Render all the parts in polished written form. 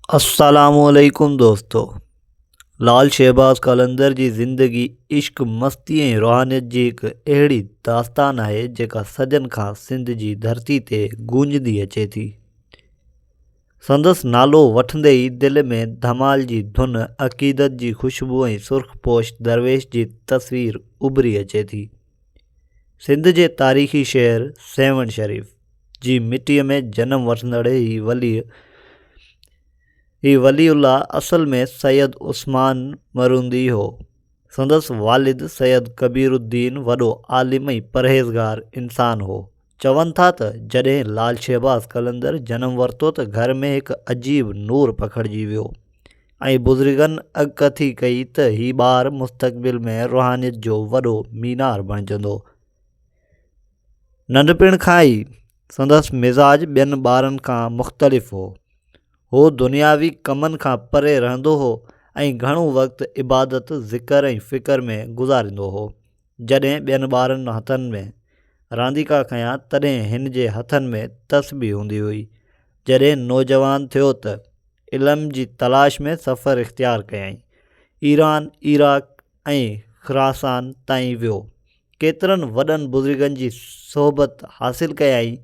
अस्सलामुअलैकुम दोस्तों। लाल शहबाज़ कलंदर जी ज़िंदगी इश्क मस्ती ऐं रुहानियत जी हिक अहिड़ी दास्तान आहे जेका सदियुनि खां सिंध जी धरती ते गूंजदी अचे थी। संदसि नालो वठंदे ई दिलि में धमाल जी धुन, अक़ीदत जी ख़ुशबू ऐं सुर्ख़पोश दरवेश जी तस्वीर उभरी अचे थी। सिंध जे तारीख़ी शहर सेवण शरीफ़ जी मिटीअ में जनम वठंदड़ ही वलीउल्लाह असल में सैयद उस्मान मरूंदी हो। संदसि वालिद सैयद कबीरुद्दीन वॾो आलिम ऐं परहेज़गार इंसान हो। चवनि था त जॾहिं लाल शहबाज़ कलंदर जनम वरितो त घर में हिकु अजीब नूर पखिड़िजी वियो ऐं बुज़ुर्गनि अॻकथी कई त हीउ ॿारु मुस्तक़बिल में रुहानियत जो वॾो मीनार बणिजंदो। नंढपिण खां ई संदसि मिज़ाज ॿियनि ॿारनि खां मुख़्तलिफ़ हो। हू दुनियावी कमनि खां परे रहंदो हो ऐं घणो वक़्तु इबादत, ज़िकर ऐं फ़िकर में गुज़ारींदो हो। जॾहिं ॿियनि ॿारनि हथनि में रांदीका खयां तॾहिं हिन जे हथनि में तस्बीह हूंदी हुई। जॾहिं नौजवान थियो त इल्म जी तलाश में सफ़र इख़्तियार कयईं। ईरान, इराक़ ऐं ख़ुरासान ताईं वियो। केतिरनि वॾनि बुज़ुर्गनि जी सोहबत हासिल कयईं।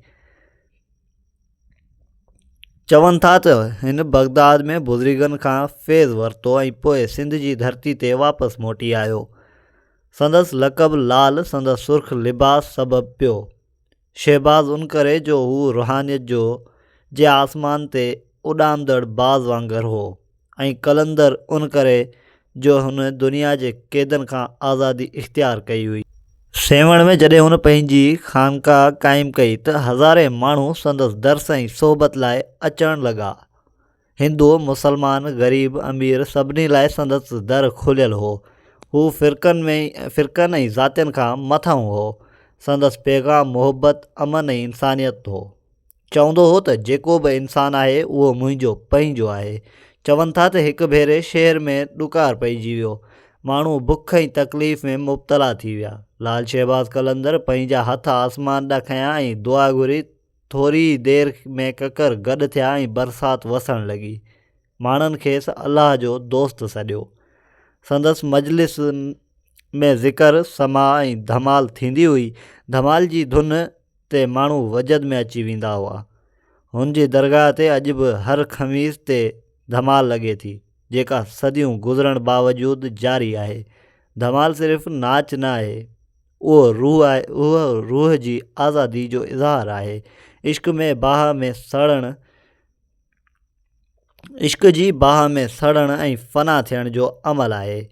चवनि था त हिन बगदाद में बुज़ुर्गनि खां फैज़ वरितो ऐं पोइ सिंध जी धरती ते वापसि मोटी आयो। संदसि लक़ब लाल संदसि सुर्ख़ लिबास सबबु पियो। शहबाज़ उन करे जो हू रुहानियत जे आसमान ते उॾामदड़ बाज़ वांगुरु हो ऐं कलंदर उन करे जो हुन दुनिया जे क़ैदनि खां आज़ादी इख़्तियार कई हुई। सेवण में जॾहिं हुन पंहिंजी ख़ानक़ाह क़ाइमु कई त हज़ारे माण्हू संदसि दर्स ऐं सोहबत लाइ अचणु लॻा। हिंदू, मुसलमान, ग़रीब, अमीर सभिनी लाइ संदसि दर खुलियलु हो। हू फ़िरक़नि ऐं ज़ातियुनि खां मथां हो। संदसि पैगाम मुहबत, अमन ऐं इंसानियत हो। चवंदो हो त जेको बि इंसानु आहे उहो मुंहिंजो पंहिंजो आहे। चवनि था त हिकु भेरे शहर में ॾुकार पइजी वियो। माण्हू बुख ऐं तकलीफ़ में मुब्तला थी विया। लाल शहबाज़ कलंदर पंहिंजा हथ आसमान ॾांहुं खयां ऐं दुआ घुरी। थोरी देरि में ककर गॾु थिया ऐं बरसाति वसणु लॻी। माण्हुनि खेसि अलाह जो दोस्त सॾियो। संदसि मजलिस में ज़िकर, समा ऐं धमाल थींदी हुई। धमाल जी धुन ते माण्हू वजद में अची वेंदा हुआ। हुन जी दरगाह ते अॼु बि हर ख़मीस ते धमाल लॻे थी, जेका सदियूं गुज़रण बावजूदु जारी आहे। धमाल सिर्फ़ु नाच न आहे, उहो रूह आहे। उहो रूह जी आज़ादी जो इज़हार आहे। इश्क जी बाह में सड़ण ऐं फ़ना थियण जो अमल आहे।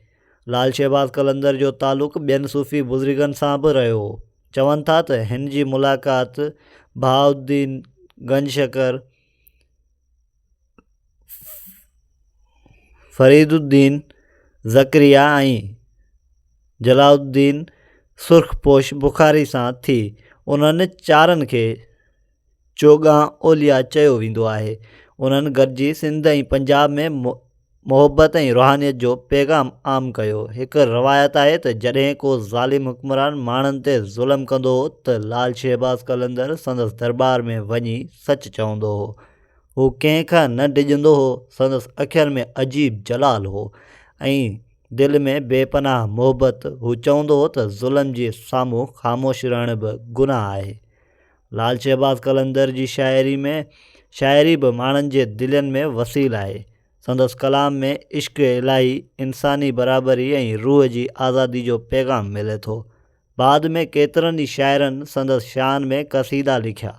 लाल शहबाज़ कलंदर जो तालुक़ु ॿियनि सूफ़ी बुज़ुर्गनि सां बि रहियो हो। चवनि था त हिन जी मुलाक़ात बहाउद्दीन गंजशकर, फरीदुद्दीन ज़करिया ऐं जलालुद्दीन सुर्ख़पोश बुख़ारी सां थी। उन्हनि चारनि खे चोगां ओलिया चयो वेंदो आहे। उन्हनि गॾिजी सिंध ऐं पंजाब में मुहबत ऐं रुहानियत जो पैगाम आम कयो। हिकु रवायत आहे त जॾहिं को ज़ालिम हुक्मरान माण्हुनि ते ज़ुल्म कंदो हो त लाल शहबाज़ कलंदर संदसि दरबार में वञी सच चवंदो हो। हू कंहिं खां न डिॼंदो हो। संदसि अखियुनि में अजीब जलाल हो ऐं दिलि में बेपनाह मुहबत। हू चवंदो हो त ज़ुल्म जे साम्हूं ख़ामोश रहण बि गुनाह आहे। लाल शहबाज़ कलंदर जी शाइरी बि माण्हुनि जे दिलनि में वसील आहे। संदसि कलाम में इश्क इलाही, इंसानी बराबरी ऐं रूह जी आज़ादी जो पैगाम मिले थो। बाद में केतिरनि ई शाइरनि संदसि शान में क़सीदा लिखिया।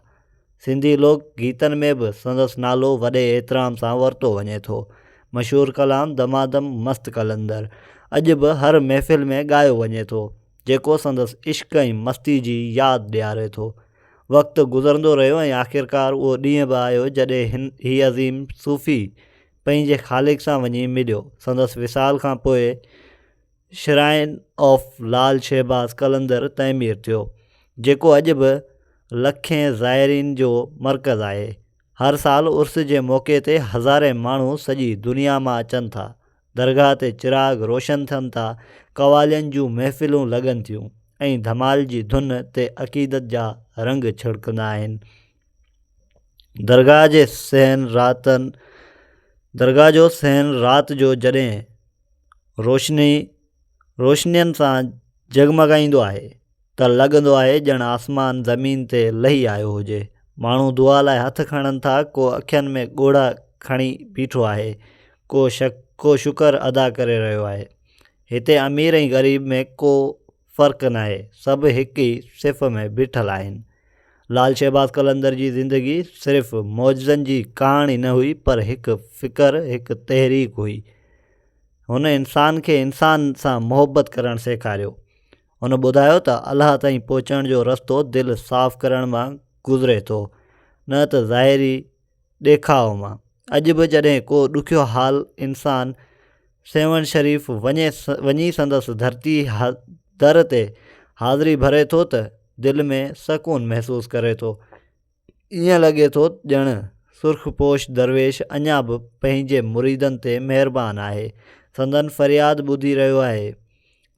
सिंधी लोक गीतनि में बि संदसि नालो वॾे एतिराम सां वरितो वञे थो। मशहूरु कलाम दमादम मस्त कलंदर अॼु बि हर महफ़िल में ॻायो वञे थो, जेको संदसि इश्क ऐं मस्ती जी यादि ॾियारे थो। वक़्तु गुज़रंदो रहियो ऐं आख़िरकार उहो ॾींहुं बि आयो जॾहिं हीउ अज़ीम सूफ़ी पंहिंजे ख़ालिक सां वञी मिलियो। संदसि विसाल खां पोइ श्राइन ऑफ लाल शहबाज़ कलंदर तइमीर थियो, जेको अॼु बि लखें ज़ाइरीन जो मर्कज़ आहे। हर साल उर्स जे मौक़े ते हज़ारे माण्हू सॼी दुनिया मां अचनि था। दरगाह ते चिराग रोशन थियनि था, क़वालियुनि जूं महफ़िलूं लॻनि थियूं ऐं धमाल जी धुन ते अक़ीदत जा रंग छिड़कंदा आहिनि। दरगाह जे सहन रातनि दरगाह जो सहन राति जो जॾहिं रोशनियुनि सां जगमगाईंदो आहे त लॻंदो आहे ॼणु आसमान ज़मीन ते लही आयो हुजे। माण्हू दुआ लाइ हथ खणनि था, को अखियुनि में ॻोढ़ा खणी बीठो आहे, को शुक्र अदा करे रहियो आहे। हिते अमीर ऐं ग़रीब में को फ़र्क़ु न आहे, सभु हिकु ई सिफ़ में बीठल आहिनि। लाल शहबाज़ कलंदर जी ज़िंदगी सिर्फ़ु मौजज़नि जी कहाणी न हुई, पर हिकु फ़िक्र, हिकु तहरीक हुई। हुन इंसान खे इंसान सां मुहबत करणु सेखारियो। हुन ॿुधायो त अलाह ताईं पहुचण जो रस्तो दिलि साफ़ करण मां गुज़रे थो, न त ज़ाहिरी ॾेखाव मां। अॼु बि जॾहिं को ॾुखियो हाल इंसान सेवन शरीफ़ वञी संदसि धरती दर ते हाज़िरी भरे थो त दिलि में सकून महसूसु करे थो। ईअं लॻे थो ॼणु सुर्ख़पोश दरवेश अञा बि पंहिंजे मुरीदनि ते महिरबान आहे, संदन फ़रियाद ॿुधी रहियो आहे।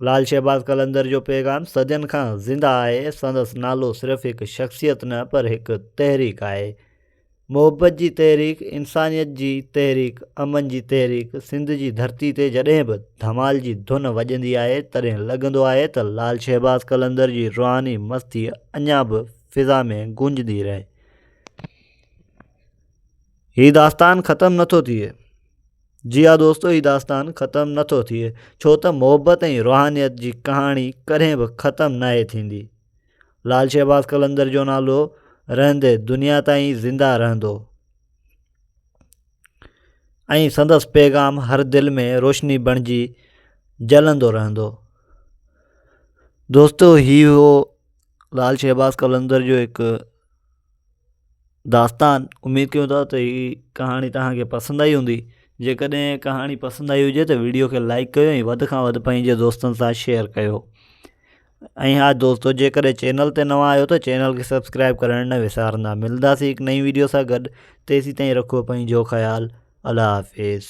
लाल शहबाज़ कलंदर जो पैगाम सदियुनि खां ज़िंदा आहे। संदसि नालो सिर्फ़ु हिकु शख़्सियत न, पर हिकु तहरीक आहे। मुहबत जी तहरीक, इंसानियत जी तहरीक, अमन जी तहरीक। सिंध जी धरती ते जॾहिं बि धमाल जी धुन वॼंदी आहे तॾहिं लॻंदो आहे त लाल शहबाज़ कलंदर जी रुहानी मस्ती अञा बि फ़िज़ा में गूंजदी रहे। हीउ दास्तान ख़तमु नथो थिए। जी हा दोस्तो, हीउ दास्तान ख़तमु नथो थिए, छो त मुहबत ऐं रुहानियत जी कहाणी कॾहिं बि ख़तमु नाहे थींदी। लाल शहबाज़ कलंदर जो नालो रहंदे दुनिया ताईं ज़िंदा रहंदो ऐं संदसि पैगाम हर दिलि में रोशनी बणिजी जलंदो रहंदो। दोस्तो, हीउ हो लाल शहबाज़ कलंदर जो हिकु दास्तान। उमेद कयूं था त हीअ कहाणी तव्हांखे पसंदि आई हूंदी। जेकॾहिं कहाणी पसंदि आई हुजे त वीडियो खे लाइक कयो ऐं वधि खां वधि पंहिंजे दोस्तनि सां शेयर कयो। ऐं हा दोस्तो, जेकॾहिं चैनल ते नवां आहियो त चैनल खे सब्सक्राइब करणु न विसारंदा। मिलंदासीं हिकु नई वीडियो सां गॾु। तेसीं ताईं रखो पंहिंजो ख़्यालु। अल्लाह हाफ़िज़।